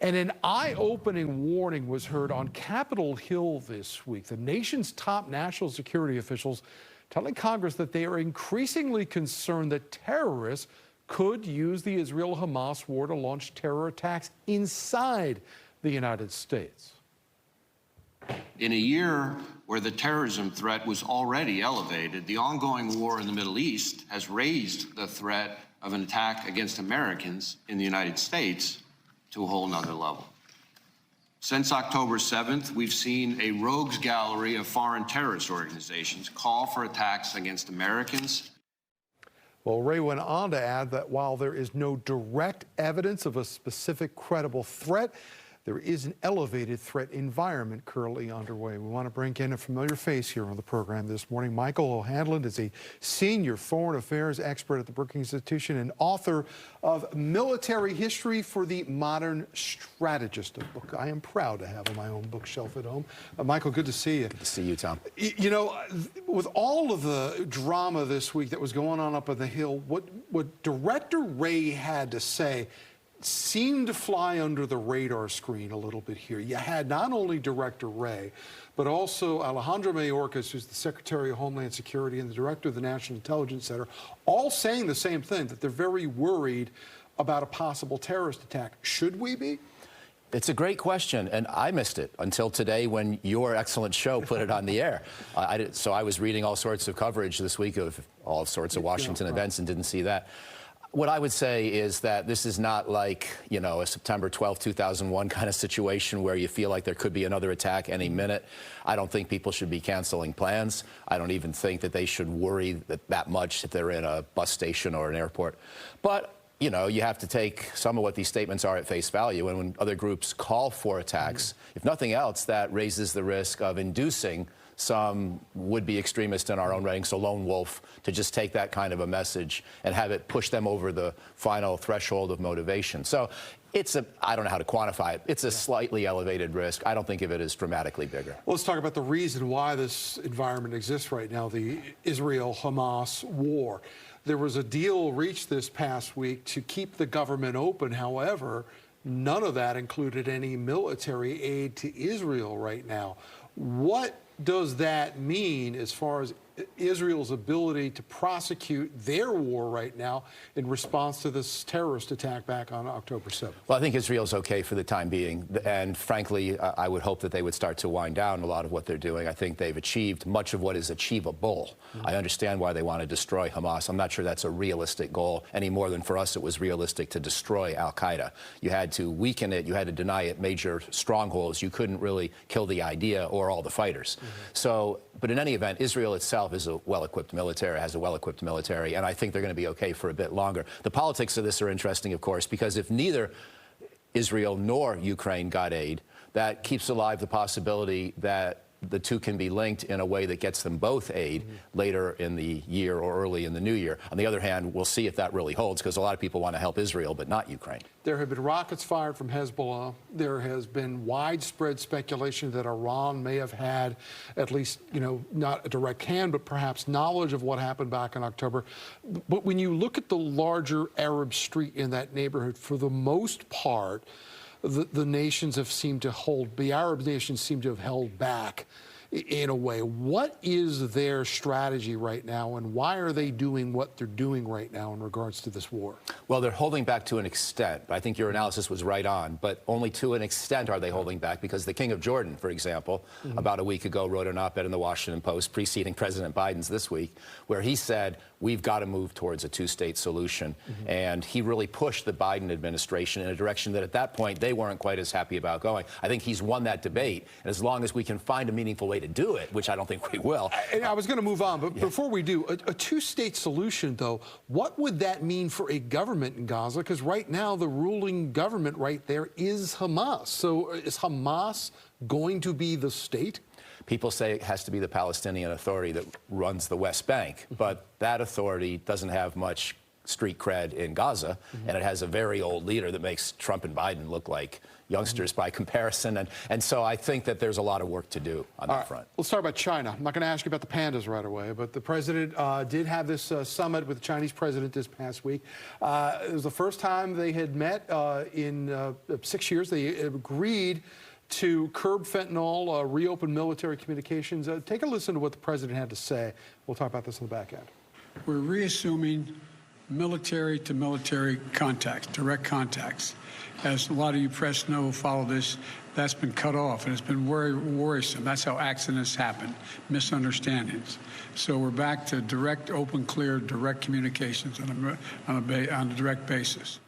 And an eye-opening warning was heard on Capitol Hill this week. The nation's top national security officials telling Congress that they are increasingly concerned that terrorists could use the Israel-Hamas war to launch terror attacks inside the United States. In a year where the terrorism threat was already elevated, the ongoing war in the Middle East has raised the threat of an attack against Americans in the United States to a whole nother level. Since October 7th, we've seen a rogues gallery of foreign terrorist organizations call for attacks against Americans. Well, Ray went on to add that while there is no direct evidence of a specific credible threat, there is an elevated threat environment currently underway. We want to bring in a familiar face here on the program this morning. Micahel O'Hanlon is a senior foreign affairs expert at the Brookings Institute and author of Military History for the Modern Strategist, a book I am proud to have on my own bookshelf at home. Michael, good to see you. Good to see you, Tom. You know, with all of the drama this week that was going on up on the Hill, what Director Ray had to say seemed to fly under the radar screen a little bit here. You had not only Director Ray, but also Alejandro Mayorkas, who's the Secretary of Homeland Security and the Director of the National Intelligence Center, all saying the same thing, that they're very worried about a possible terrorist attack. Should we be? It's a great question, and I missed it until today when your excellent show put it on the air. So I was reading all sorts of coverage this week of all sorts of Washington events and didn't see that. What I would say is that this is not like, you know, a September 12, 2001 kind of situation where you feel like there could be another attack any minute. I don't think people should be canceling plans. I don't even think that they should worry that much if they're in a bus station or an airport. But, you know, you have to take some of what these statements are at face value. And when other groups call for attacks, if nothing else, that raises the risk of inducing some would-be extremists in our own ranks, a lone wolf, to just take that kind of a message and have it push them over the final threshold of motivation. So it's I don't know how to quantify it. It's a slightly elevated risk. I don't think of it as dramatically bigger. Well, let's talk about the reason why this environment exists right now, the Israel-Hamas war. There was a deal reached this past week to keep the government open. However, none of that included any military aid to Israel right now. What does that mean as far as Israel's ability to prosecute their war right now in response to this terrorist attack back on October 7th? Well, I think Israel's okay for the time being. And frankly, I would hope that they would start to wind down a lot of what they're doing. I think they've achieved much of what is achievable. I understand why they want to destroy Hamas. I'm not sure that's a realistic goal any more than for us it was realistic to destroy al-Qaeda. You had to weaken it. You had to deny it major strongholds. You couldn't really kill the idea or all the fighters. So, but in any event, Israel itself is a well-equipped military, has a well-equipped military, and I think they're going to be okay for a bit longer. The politics of this are interesting, of course, because if neither Israel nor Ukraine got aid, that keeps alive the possibility that the two can be linked in a way that gets them both aid later in the year or early in the new year. On the other hand, we'll see if that really holds, because a lot of people want to help Israel, but not Ukraine. There have been rockets fired from Hezbollah. There has been widespread speculation that Iran may have had at least, you know, not a direct hand, but perhaps knowledge of what happened back in October. But when you look at the larger Arab street in that neighborhood, for the most part, the nations have seemed to hold, the Arab nations seem to have held back in a way. What is their strategy right now, and why are they doing what they're doing right now in regards to this war? Well, they're holding back to an extent. I think your analysis was right on, but only to an extent are they holding back, because the King of Jordan, for example, about a week ago wrote an op-ed in the Washington Post preceding President Biden's this week, where he said, we've got to move towards a two-state solution. And he really pushed the Biden administration in a direction that at that point they weren't quite as happy about going. I think he's won that debate, and as long as we can find a meaningful way to do it, which I don't think we will. I was going to move on, but before we do, a two-state solution, though, what would that mean for a government in Gaza? Because right now, the ruling government right there is Hamas. So is Hamas going to be the state? People say it has to be the Palestinian Authority that runs the West Bank, but that authority doesn't have much street cred in Gaza, and it has a very old leader that makes Trump and Biden look like youngsters by comparison. And so I think that there's a lot of work to do on that front. Let's talk about China. I'm not going to ask you about the pandas right away, but the president did have this summit with the Chinese president this past week. It was the first time they had met in 6 years. They agreed to curb fentanyl, reopen military communications. Take a listen to what the president had to say. We'll talk about this on the back end. We're reassuming military-to-military contacts, direct contacts. As a lot of you press know who follow this, that's been cut off, and it's been very worrisome. That's how accidents happen, misunderstandings. So we're back to direct, open, clear, direct communications on a direct basis.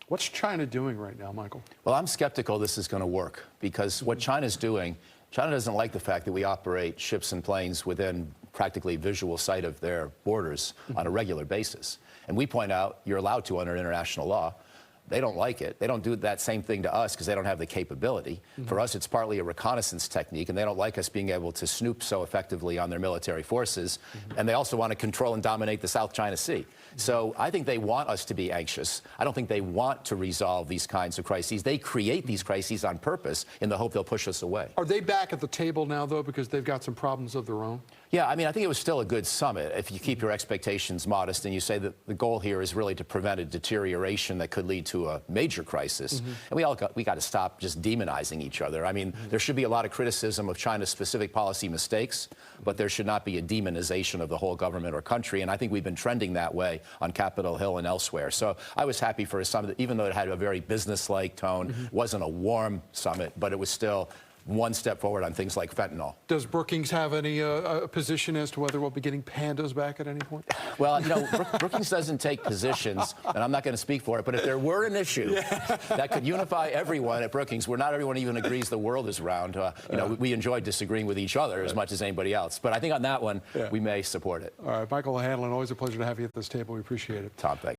What's China doing right now, Michael? Well, I'm skeptical this is going to work, because what China's doing, China doesn't like the fact that we operate ships and planes within practically visual sight of their borders on a regular basis. And we point out you're allowed to under international law. They don't like it. They don't do that same thing to us because they don't have the capability. For us, it's partly a reconnaissance technique, and they don't like us being able to snoop so effectively on their military forces. And they also want to control and dominate the South China Sea. So I think they want us to be anxious. I don't think they want to resolve these kinds of crises. They create these crises on purpose in the hope they'll push us away. Are they back at the table now, though, because they've got some problems of their own? Yeah, I mean, I think it was still a good summit if you keep your expectations modest and you say that the goal here is really to prevent a deterioration that could lead to a major crisis. And we got to stop just demonizing each other. I mean, there should be a lot of criticism of China's specific policy mistakes, but there should not be a demonization of the whole government or country. And I think we've been trending that way on Capitol Hill and elsewhere. So I was happy for a summit, even though it had a very business-like tone. It wasn't a warm summit, but it was still one step forward on things like fentanyl. Does Brookings have any position as to whether we'll be getting pandas back at any point? Well, you know, Brookings doesn't take positions, and I'm not going to speak for it, but if there were an issue that could unify everyone at Brookings, where not everyone even agrees the world is round, you know, we enjoy disagreeing with each other as much as anybody else. But I think on that one, we may support it. All right, Micahel O'Hanlon, always a pleasure to have you at this table. We appreciate it. Tom, thanks.